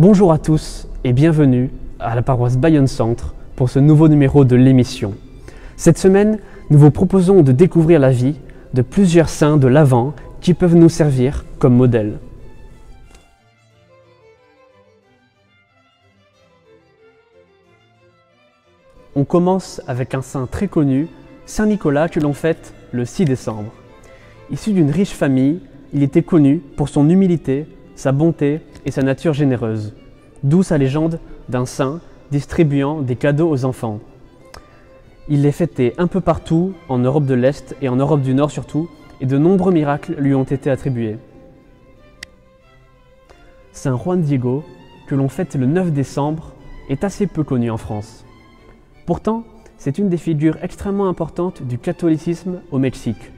Bonjour à tous et bienvenue à la paroisse Bayonne Centre pour ce nouveau numéro de l'émission. Cette semaine, nous vous proposons de découvrir la vie de plusieurs saints de l'Avent qui peuvent nous servir comme modèle. On commence avec un saint très connu, Saint Nicolas, que l'on fête le 6 décembre. Issu d'une riche famille, il était connu pour son humilité, sa bonté et sa nature généreuse, d'où sa légende d'un saint distribuant des cadeaux aux enfants. Il est fêté un peu partout en Europe de l'Est et en Europe du Nord surtout, et de nombreux miracles lui ont été attribués. Saint Juan Diego, que l'on fête le 9 décembre, est assez peu connu en France. Pourtant, c'est une des figures extrêmement importantes du catholicisme au Mexique.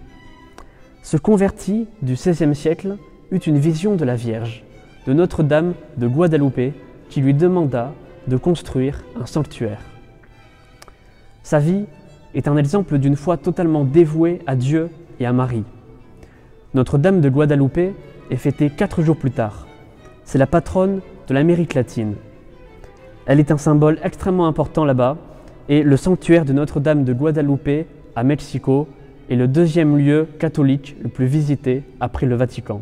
Ce converti du XVIe siècle eut une vision de la Vierge, de Notre-Dame de Guadalupe, qui lui demanda de construire un sanctuaire. Sa vie est un exemple d'une foi totalement dévouée à Dieu et à Marie. Notre-Dame de Guadalupe est fêtée 4 jours plus tard. C'est la patronne de l'Amérique latine. Elle est un symbole extrêmement important là-bas, et le sanctuaire de Notre-Dame de Guadalupe à Mexico est le deuxième lieu catholique le plus visité après le Vatican.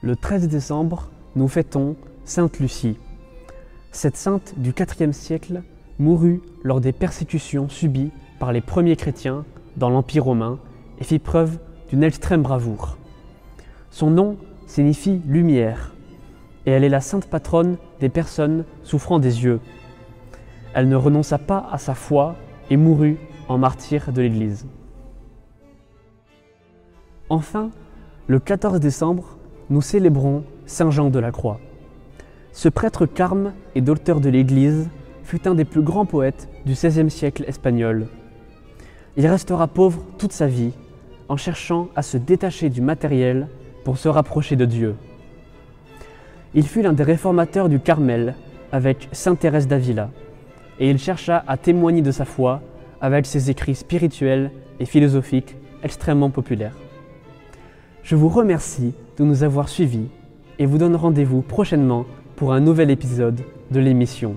Le 13 décembre, nous fêtons Sainte Lucie. Cette sainte du IVe siècle mourut lors des persécutions subies par les premiers chrétiens dans l'Empire romain et fit preuve d'une extrême bravoure. Son nom signifie lumière et elle est la sainte patronne des personnes souffrant des yeux. Elle ne renonça pas à sa foi et mourut en martyr de l'Église. Enfin, le 14 décembre, nous célébrons Saint Jean de la Croix. Ce prêtre carme et docteur de l'Église fut un des plus grands poètes du XVIe siècle espagnol. Il restera pauvre toute sa vie en cherchant à se détacher du matériel pour se rapprocher de Dieu. Il fut l'un des réformateurs du Carmel avec Sainte Thérèse d'Avila et il chercha à témoigner de sa foi avec ses écrits spirituels et philosophiques extrêmement populaires. Je vous remercie de nous avoir suivis et vous donne rendez-vous prochainement pour un nouvel épisode de l'émission.